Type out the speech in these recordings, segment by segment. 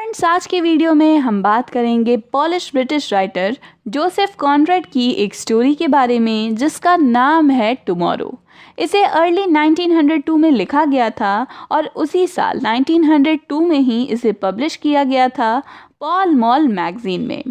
Friends, आज के video में हम बात करेंगे polish British writer Joseph Conrad की एक स्टोरी के बारे में जिसका नाम है टुमारो। इसे अर्ली 1902 में लिखा गया था और उसी साल 1902 में ही इसे पब्लिश किया गया था पॉल मॉल मैगजीन में।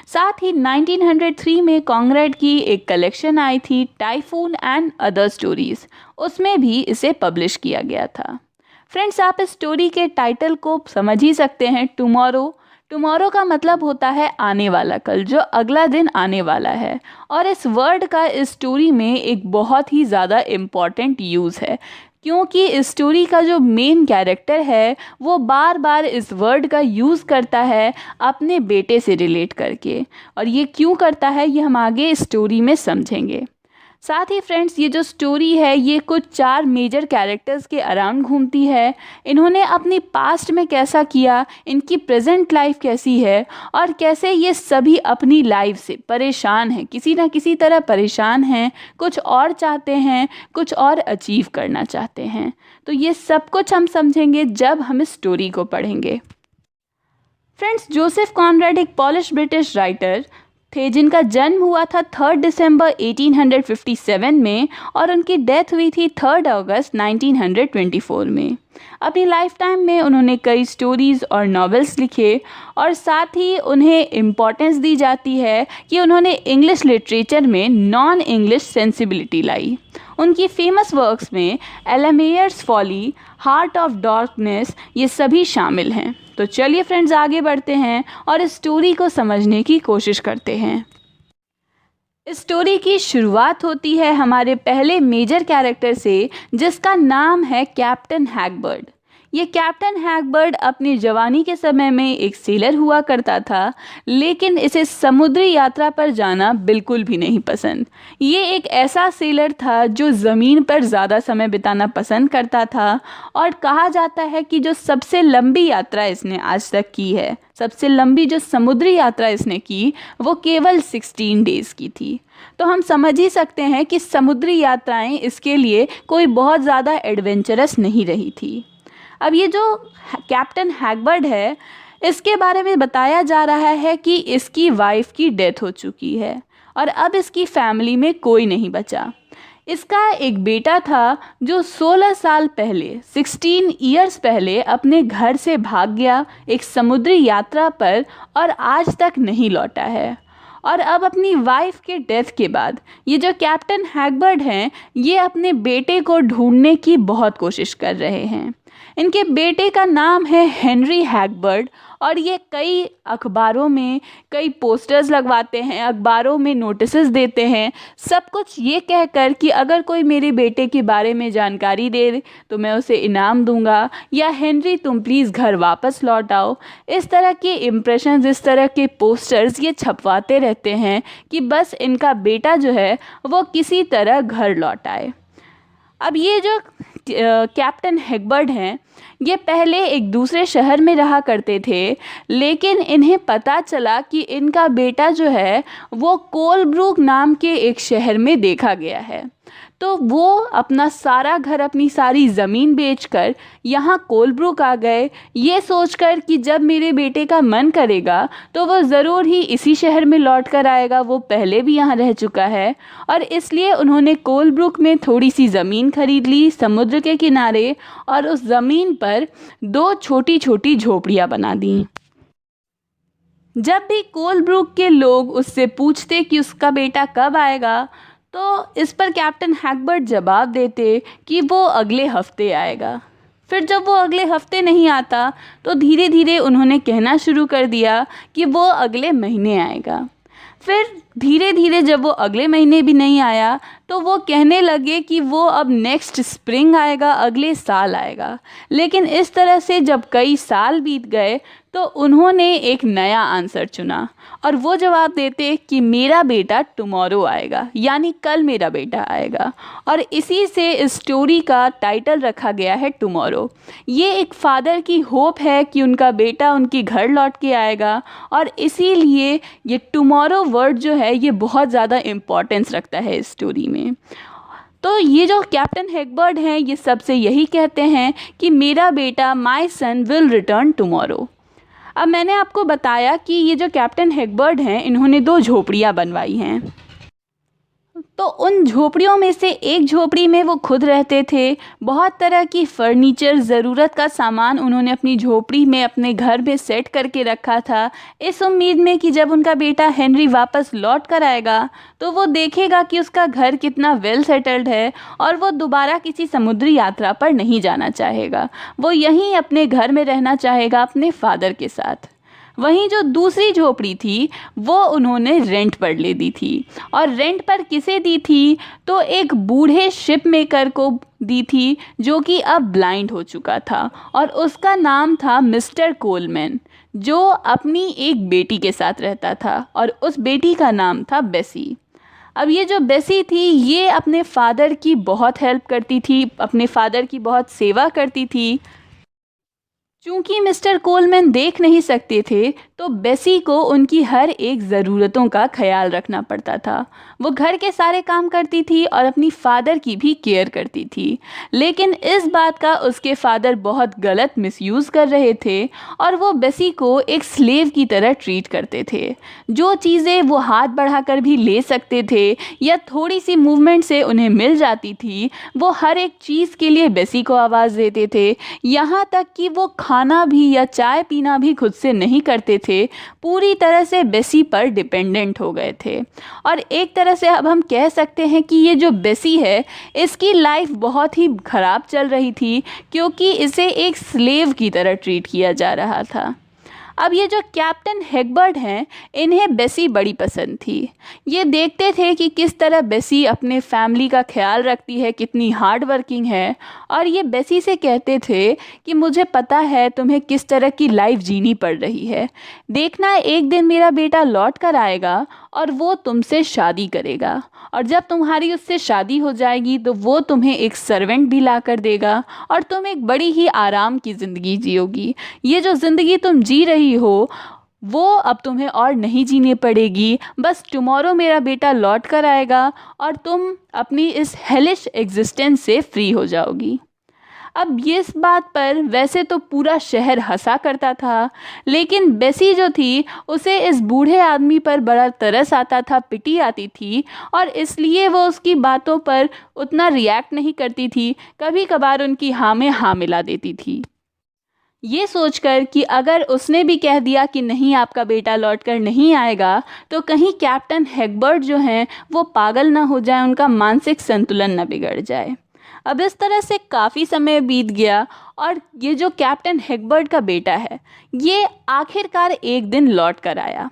साथ ही 1903 में कॉनरेड की एक कलेक्शन आई थी टाइफून एंड अदर स्टोरीज, उसमें भी इसे पब्लिश किया गया था। फ्रेंड्स, आप इस स्टोरी के टाइटल को समझ ही सकते हैं, टुमारो। टुमारो का मतलब होता है आने वाला कल, जो अगला दिन आने वाला है। और इस वर्ड का इस स्टोरी में एक बहुत ही ज़्यादा इम्पॉर्टेंट यूज़ है, क्योंकि इस स्टोरी का जो मेन कैरेक्टर है वो बार बार इस वर्ड का यूज़ करता है अपने बेटे से रिलेट करके। और ये क्यों करता है ये हम आगे इस स्टोरी में समझेंगे। साथ ही फ्रेंड्स, ये जो स्टोरी है ये कुछ 4 मेजर कैरेक्टर्स के अराउंड घूमती है। इन्होंने अपनी पास्ट में कैसा किया, इनकी प्रेजेंट लाइफ कैसी है और कैसे ये सभी अपनी लाइफ से परेशान हैं, किसी ना किसी तरह परेशान हैं, कुछ और चाहते हैं, कुछ और अचीव करना चाहते हैं। तो ये सब कुछ हम समझेंगे जब हम इस स्टोरी को पढ़ेंगे। फ्रेंड्स, जोसेफ कॉनरेड एक पॉलिश ब्रिटिश राइटर थे जिनका जन्म हुआ था 3 दिसंबर 1857 में और उनकी डेथ हुई थी 3 अगस्त 1924 में। अपनी लाइफ टाइम में उन्होंने कई स्टोरीज़ और नॉवेल्स लिखे और साथ ही उन्हें इम्पोर्टेंस दी जाती है कि उन्होंने इंग्लिश लिटरेचर में नॉन इंग्लिश सेंसिबिलिटी लाई। उनकी फेमस वर्क्स में एलामेयर्स फॉली, हार्ट ऑफ डार्कनेस, ये सभी शामिल हैं। तो चलिए फ्रेंड्स, आगे बढ़ते हैं और इस स्टोरी को समझने की कोशिश करते हैं। इस स्टोरी की शुरुआत होती है हमारे पहले मेजर कैरेक्टर से, जिसका नाम है कैप्टन हैगबर्ड। ये कैप्टन हैगबर्ड अपनी जवानी के समय में एक सेलर हुआ करता था, लेकिन इसे समुद्री यात्रा पर जाना बिल्कुल भी नहीं पसंद। ये एक ऐसा सेलर था जो ज़मीन पर ज़्यादा समय बिताना पसंद करता था और कहा जाता है कि जो सबसे लंबी यात्रा इसने आज तक की है, सबसे लंबी जो समुद्री यात्रा इसने की, वो केवल 16 डेज़ की थी। तो हम समझ ही सकते हैं कि समुद्री यात्राएं इसके लिए कोई बहुत ज़्यादा एडवेंचरस नहीं रही थी। अब ये जो कैप्टन हैगबर्ड है, इसके बारे में बताया जा रहा है कि इसकी वाइफ की डेथ हो चुकी है और अब इसकी फैमिली में कोई नहीं बचा। इसका एक बेटा था जो 16 साल पहले, 16 ईयर्स पहले अपने घर से भाग गया एक समुद्री यात्रा पर और आज तक नहीं लौटा है। और अब अपनी वाइफ के डेथ के बाद ये जो कैप्टन हैगबर्ड हैं, ये अपने बेटे को ढूंढने की बहुत कोशिश कर रहे हैं। इनके बेटे का नाम है हेनरी हैगबर्ड और ये कई अखबारों में कई पोस्टर्स लगवाते हैं, अखबारों में नोटिसेस देते हैं, सब कुछ ये कहकर कि अगर कोई मेरे बेटे के बारे में जानकारी दे तो मैं उसे इनाम दूंगा, या हेनरी तुम प्लीज़ घर वापस लौट आओ। इस तरह के इम्प्रेशंस, इस तरह के पोस्टर्स ये छपवाते रहते हैं कि बस इनका बेटा जो है वो किसी तरह घर लौट आए। अब ये जो कैप्टन हैगबर्ड हैं, ये पहले एक दूसरे शहर में रहा करते थे, लेकिन इन्हें पता चला कि इनका बेटा जो है वो कोलब्रुक नाम के एक शहर में देखा गया है। तो वो अपना सारा घर, अपनी सारी ज़मीन बेचकर यहाँ कोलब्रुक आ गए, ये सोचकर कि जब मेरे बेटे का मन करेगा तो वो ज़रूर ही इसी शहर में लौट कर आएगा, वो पहले भी यहाँ रह चुका है। और इसलिए उन्होंने कोलब्रुक में थोड़ी सी ज़मीन खरीद ली समुद्र के किनारे और उस ज़मीन पर 2 छोटी छोटी झोपड़ियाँ बना दी। जब भी कोलब्रुक के लोग उससे पूछते कि उसका बेटा कब आएगा, तो इस पर कैप्टन हैगबर्ड जवाब देते कि वो अगले हफ्ते आएगा। फिर जब वो अगले हफ्ते नहीं आता तो धीरे धीरे उन्होंने कहना शुरू कर दिया कि वो अगले महीने आएगा। फिर धीरे धीरे जब वो अगले महीने भी नहीं आया तो वो कहने लगे कि वो अब नेक्स्ट स्प्रिंग आएगा, अगले साल आएगा। लेकिन इस तरह से जब कई साल बीत गए तो उन्होंने एक नया आंसर चुना और वो जवाब देते कि मेरा बेटा टुमारो आएगा, यानी कल मेरा बेटा आएगा। और इसी से इस स्टोरी का टाइटल रखा गया है टुमारो। ये एक फादर की होप है कि उनका बेटा उनके घर लौट के आएगा और इसीलिए ये टुमारो वर्ड जो है ये बहुत ज़्यादा इम्पोर्टेंस रखता है इस स्टोरी में। तो ये जो कैप्टन हैगबर्ड हैं, ये सबसे यही कहते हैं कि मेरा बेटा, my son will return tomorrow. अब मैंने आपको बताया कि ये जो कैप्टन हैगबर्ट हैं, इन्होंने 2 झोपड़ियाँ बनवाई हैं। तो उन झोपड़ियों में से एक झोपड़ी में वो खुद रहते थे। बहुत तरह की फर्नीचर, ज़रूरत का सामान उन्होंने अपनी झोपड़ी में, अपने घर में सेट करके रखा था, इस उम्मीद में कि जब उनका बेटा हेनरी वापस लौट कर आएगा तो वो देखेगा कि उसका घर कितना वेल सेटल्ड है और वो दोबारा किसी समुद्री यात्रा पर नहीं जाना चाहेगा। वो यहीं अपने घर में रहना चाहेगा अपने फादर के साथ। वहीं जो दूसरी झोपड़ी थी वो उन्होंने रेंट पर ले दी थी। और रेंट पर किसे दी थी? तो एक बूढ़े शिप मेकर को दी थी जो कि अब ब्लाइंड हो चुका था, और उसका नाम था मिस्टर कोलमैन, जो अपनी एक बेटी के साथ रहता था और उस बेटी का नाम था बेसी। अब ये जो बेसी थी, ये अपने फादर की बहुत हेल्प करती थी, अपने फादर की बहुत सेवा करती थी। चूंकि मिस्टर कोलमैन देख नहीं सकते थे तो बेसी को उनकी हर एक ज़रूरतों का ख्याल रखना पड़ता था। वो घर के सारे काम करती थी और अपनी फादर की भी केयर करती थी। लेकिन इस बात का उसके फादर बहुत गलत मिसयूज़ कर रहे थे और वो बेसी को एक स्लेव की तरह ट्रीट करते थे। जो चीज़ें वो हाथ बढ़ाकर भी ले सकते थे या थोड़ी सी मूवमेंट से उन्हें मिल जाती थी, वो हर एक चीज़ के लिए बेसी को आवाज़ देते थे। यहाँ तक कि वो खाना भी या चाय पीना भी खुद से नहीं करते थे, पूरी तरह से बेसी पर डिपेंडेंट हो गए थे। और एक तरह से अब हम कह सकते हैं कि ये जो बेसी है, इसकी लाइफ बहुत ही ख़राब चल रही थी क्योंकि इसे एक स्लेव की तरह ट्रीट किया जा रहा था। अब ये जो कैप्टन हैगबर्ट हैं, इन्हें बेसी बड़ी पसंद थी। ये देखते थे कि किस तरह बेसी अपने फैमिली का ख्याल रखती है, कितनी हार्ड वर्किंग है, और ये बेसी से कहते थे कि मुझे पता है तुम्हें किस तरह की लाइफ जीनी पड़ रही है। देखना, एक दिन मेरा बेटा लौट कर आएगा और वो तुमसे शादी करेगा, और जब तुम्हारी उससे शादी हो जाएगी तो वो तुम्हें एक सर्वेंट भी ला कर देगा और तुम एक बड़ी ही आराम की ज़िंदगी जियोगी। ये जो ज़िंदगी तुम जी रही हो वो अब तुम्हें और नहीं जीनी पड़ेगी। बस टुमारो मेरा बेटा लौट कर आएगा और तुम अपनी इस हेलिश एग्जिस्टेंस से फ्री हो जाओगी। अब ये इस बात पर वैसे तो पूरा शहर हंसा करता था, लेकिन बेसी जो थी उसे इस बूढ़े आदमी पर बड़ा तरस आता था, पिटी आती थी, और इसलिए वो उसकी बातों पर उतना रिएक्ट नहीं करती थी। कभी कभार उनकी हाँ में हाँ मिला देती थी, ये सोचकर कि अगर उसने भी कह दिया कि नहीं, आपका बेटा लौटकर नहीं आएगा, तो कहीं कैप्टन हैगबर्ट जो हैं वो पागल ना हो जाए, उनका मानसिक संतुलन न बिगड़ जाए। अब इस तरह से काफ़ी समय बीत गया और ये जो कैप्टन हैगबर्ट का बेटा है, ये आखिरकार एक दिन लौट कर आया।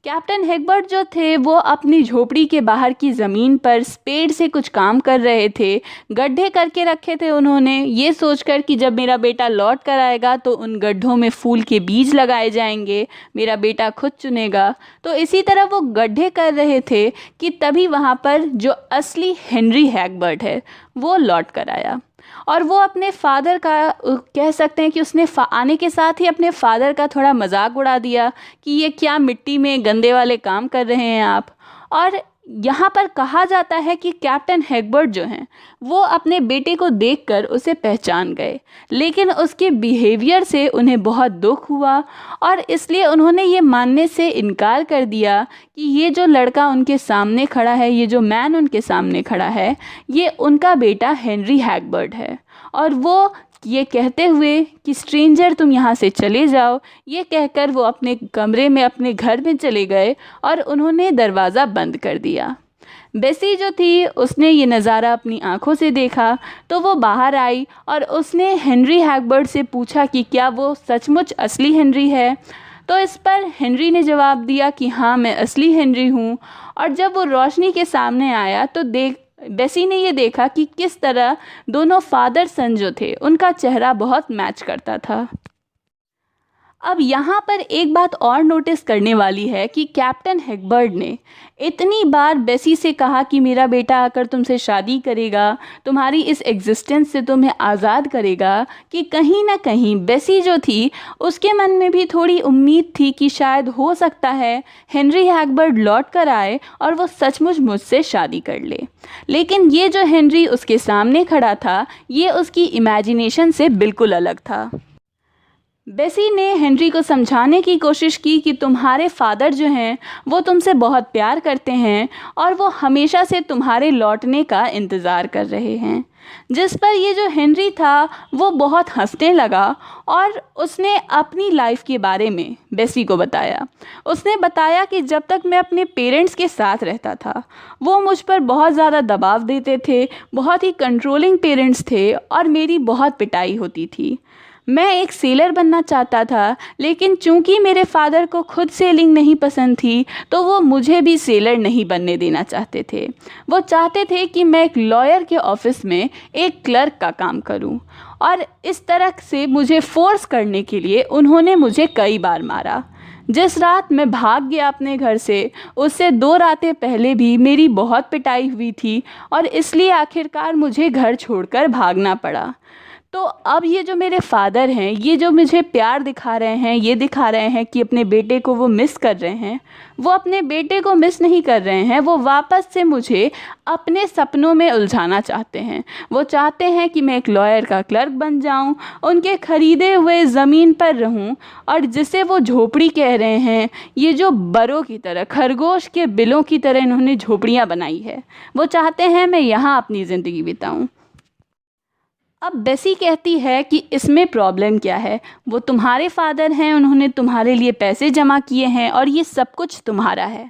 कैप्टन हैगबर्ट जो थे वो अपनी झोपड़ी के बाहर की ज़मीन पर स्पेड से कुछ काम कर रहे थे। गड्ढे करके रखे थे उन्होंने, ये सोचकर कि जब मेरा बेटा लौट कर आएगा तो उन गड्ढों में फूल के बीज लगाए जाएंगे, मेरा बेटा खुद चुनेगा। तो इसी तरह वो गड्ढे कर रहे थे कि तभी वहाँ पर जो असली हेनरी हैगबर्ट है वो लौट कर आया। और वो अपने फादर का, कह सकते हैं कि उसने आने के साथ ही अपने फादर का थोड़ा मजाक उड़ा दिया कि ये क्या मिट्टी में गंदे वाले काम कर रहे हैं आप। और यहाँ पर कहा जाता है कि कैप्टन हैगबर्ट जो हैं वो अपने बेटे को देखकर उसे पहचान गए, लेकिन उसके बिहेवियर से उन्हें बहुत दुख हुआ और इसलिए उन्होंने ये मानने से इनकार कर दिया कि ये जो लड़का उनके सामने खड़ा है, ये जो मैन उनके सामने खड़ा है, ये उनका बेटा हेनरी हैगबर्ट है। और वो ये कहते हुए कि स्ट्रेंजर तुम यहाँ से चले जाओ, ये कहकर वो अपने कमरे में, अपने घर में चले गए और उन्होंने दरवाज़ा बंद कर दिया। बेसी जो थी उसने ये नज़ारा अपनी आंखों से देखा तो वो बाहर आई और उसने हेनरी हैगबर्ट से पूछा कि क्या वो सचमुच असली हेनरी है। तो इस पर हेनरी ने जवाब दिया कि हाँ, मैं असली हेनरी हूँ। और जब वो रोशनी के सामने आया तो बेसी ने ये देखा कि किस तरह दोनों फादर सन जो थे उनका चेहरा बहुत मैच करता था। अब यहाँ पर एक बात और नोटिस करने वाली है कि कैप्टन हैगबर्ट ने इतनी बार बेसी से कहा कि मेरा बेटा आकर तुमसे शादी करेगा, तुम्हारी इस एग्जिस्टेंस से तुम्हें आज़ाद करेगा, कि कहीं ना कहीं बेसी जो थी उसके मन में भी थोड़ी उम्मीद थी कि शायद हो सकता है हेनरी हैगबर्ट लौट कर आए और वो सचमुच मुझसे शादी कर ले। लेकिन ये जो हेनरी उसके सामने खड़ा था, ये उसकी इमेजिनेशन से बिल्कुल अलग था। बेसी ने हेनरी को समझाने की कोशिश की कि तुम्हारे फादर जो हैं वो तुमसे बहुत प्यार करते हैं और वो हमेशा से तुम्हारे लौटने का इंतज़ार कर रहे हैं। जिस पर ये जो हेनरी था वो बहुत हंसने लगा और उसने अपनी लाइफ के बारे में बेसी को बताया। उसने बताया कि जब तक मैं अपने पेरेंट्स के साथ रहता था वो मुझ पर बहुत ज़्यादा दबाव देते थे, बहुत ही कंट्रोलिंग पेरेंट्स थे और मेरी बहुत पिटाई होती थी। मैं एक सेलर बनना चाहता था, लेकिन चूंकि मेरे फादर को खुद सेलिंग नहीं पसंद थी तो वो मुझे भी सेलर नहीं बनने देना चाहते थे। वो चाहते थे कि मैं एक लॉयर के ऑफिस में एक क्लर्क का काम करूं और इस तरह से मुझे फोर्स करने के लिए उन्होंने मुझे कई बार मारा। जिस रात मैं भाग गया अपने घर से, उससे 2 रातें पहले भी मेरी बहुत पिटाई हुई थी और इसलिए आखिरकार मुझे घर छोड़कर भागना पड़ा। तो अब ये जो मेरे फादर हैं, ये जो मुझे प्यार दिखा रहे हैं, ये दिखा रहे हैं कि अपने बेटे को वो मिस कर रहे हैं, वो अपने बेटे को मिस नहीं कर रहे हैं, वो वापस से मुझे अपने सपनों में उलझाना चाहते हैं। वो चाहते हैं कि मैं एक लॉयर का क्लर्क बन जाऊं, उनके ख़रीदे हुए ज़मीन पर रहूं और जिसे वो झोपड़ी कह रहे हैं, ये जो बरों की तरह, खरगोश के बिलों की तरह इन्होंने झोपड़ियाँ बनाई है, वो चाहते हैं मैं यहाँ अपनी ज़िंदगी बिताऊँ। अब बेसी कहती है कि इसमें प्रॉब्लम क्या है, वो तुम्हारे फादर हैं, उन्होंने तुम्हारे लिए पैसे जमा किए हैं और ये सब कुछ तुम्हारा है।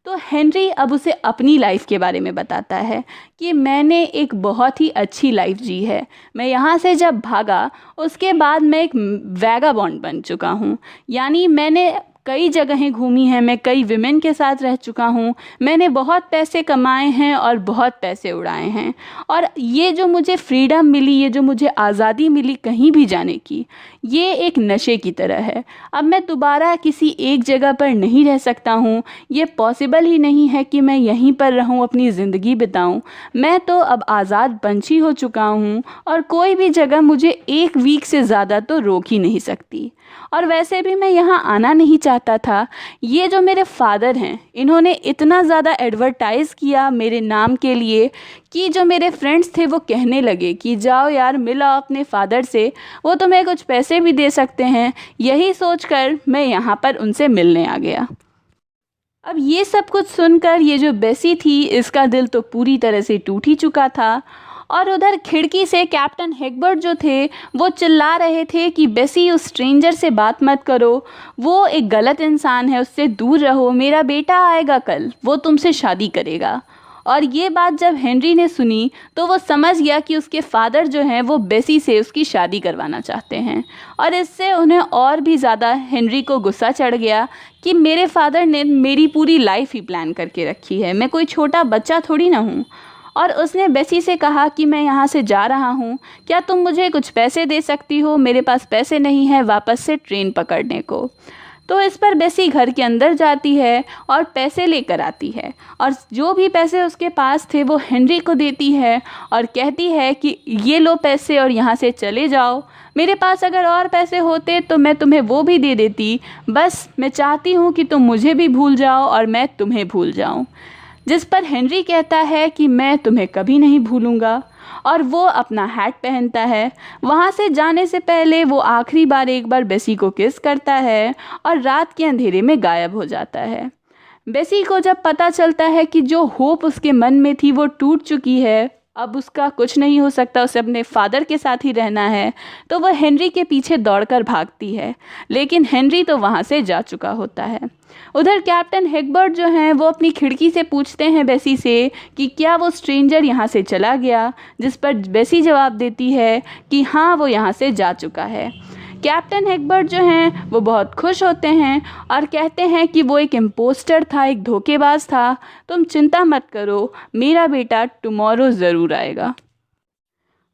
तो हेनरी अब उसे अपनी लाइफ के बारे में बताता है कि मैंने एक बहुत ही अच्छी लाइफ जी है। मैं यहाँ से जब भागा उसके बाद मैं एक वैगाबॉन्ड बन चुका हूँ, यानी मैंने कई जगहें घूमी हैं, मैं कई विमेन के साथ रह चुका हूँ, मैंने बहुत पैसे कमाए हैं और बहुत पैसे उड़ाए हैं और ये जो मुझे फ्रीडम मिली, ये जो मुझे आज़ादी मिली कहीं भी जाने की, ये एक नशे की तरह है। अब मैं दोबारा किसी एक जगह पर नहीं रह सकता हूँ, ये पॉसिबल ही नहीं है कि मैं यहीं पर रहूँ, अपनी ज़िंदगी बिताऊँ। मैं तो अब आज़ाद पंछी हो चुका हूँ और कोई भी जगह मुझे 1 वीक से ज़्यादा तो रोक ही नहीं सकती। और वैसे भी मैं यहाँ आना नहीं चाहता था। ये जो मेरे फादर हैं, इन्होंने इतना ज़्यादा एडवर्टाइज़ किया मेरे नाम के लिए कि जो मेरे फ्रेंड्स थे वो कहने लगे कि जाओ यार मिलो अपने फादर से, वो तुम्हें कुछ पैसे भी दे सकते हैं। यही सोचकर मैं यहाँ पर उनसे मिलने आ गया। अब ये सब कुछ सुनकर ये जो बेसी थी, इसका दिल तो पूरी तरह से टूट ही चुका था। और उधर खिड़की से कैप्टन हेगबर्ट जो थे वो चिल्ला रहे थे कि बेसी उस स्ट्रेंजर से बात मत करो, वो एक गलत इंसान है, उससे दूर रहो, मेरा बेटा आएगा कल, वो तुमसे शादी करेगा। और ये बात जब हेनरी ने सुनी तो वो समझ गया कि उसके फादर जो हैं वो बेसी से उसकी शादी करवाना चाहते हैं और इससे उन्हें और भी ज़्यादा हेनरी को गुस्सा चढ़ गया कि मेरे फादर ने मेरी पूरी लाइफ ही प्लान करके रखी है, मैं कोई छोटा बच्चा थोड़ी ना हूँ। और उसने बेसी से कहा कि मैं यहाँ से जा रहा हूँ, क्या तुम मुझे कुछ पैसे दे सकती हो? मेरे पास पैसे नहीं है वापस से ट्रेन पकड़ने को। तो इस पर बेसी घर के अंदर जाती है और पैसे लेकर आती है और जो भी पैसे उसके पास थे वो हेनरी को देती है और कहती है कि ये लो पैसे और यहाँ से चले जाओ। मेरे पास अगर और पैसे होते तो मैं तुम्हें वो भी दे देती, बस मैं चाहती हूँ कि तुम मुझे भी भूल जाओ और मैं तुम्हें भूल जाऊँ। जिस पर हेनरी कहता है कि मैं तुम्हें कभी नहीं भूलूंगा और वो अपना हैट पहनता है। वहाँ से जाने से पहले वो आखिरी बार एक बार बेसी को किस करता है और रात के अंधेरे में गायब हो जाता है। बेसी को जब पता चलता है कि जो होप उसके मन में थी वो टूट चुकी है, अब उसका कुछ नहीं हो सकता, उसे अपने फादर के साथ ही रहना है, तो वह हेनरी के पीछे दौड़कर भागती है, लेकिन हेनरी तो वहाँ से जा चुका होता है। उधर कैप्टन हेगबर्ट जो हैं वो अपनी खिड़की से पूछते हैं बेसी से कि क्या वो स्ट्रेंजर यहाँ से चला गया, जिस पर बेसी जवाब देती है कि हाँ वो यहाँ से जा चुका है। कैप्टन हेगबर्ट जो हैं वो बहुत खुश होते हैं और कहते हैं कि वो एक इम्पोस्टर था, एक धोखेबाज था, तुम चिंता मत करो, मेरा बेटा टुमारो ज़रूर आएगा।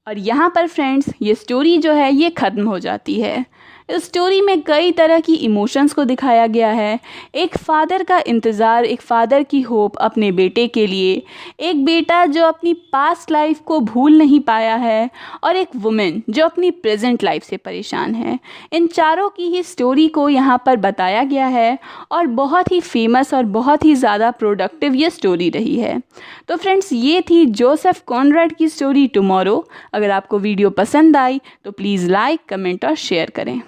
और यहाँ पर फ्रेंड्स ये स्टोरी जो है ये ख़त्म हो जाती है। इस स्टोरी में कई तरह की इमोशंस को दिखाया गया है। एक फ़ादर का इंतज़ार, एक फ़ादर की होप अपने बेटे के लिए, एक बेटा जो अपनी पास्ट लाइफ को भूल नहीं पाया है और एक वुमेन जो अपनी प्रेजेंट लाइफ से परेशान है। इन चारों की ही स्टोरी को यहाँ पर बताया गया है और बहुत ही फेमस और बहुत ही ज़्यादा प्रोडक्टिव ये स्टोरी रही है। तो फ्रेंड्स ये थी जोसेफ कॉनराड की स्टोरी टुमारो। अगर आपको वीडियो पसंद आई तो प्लीज़ लाइक, कमेंट और शेयर करें।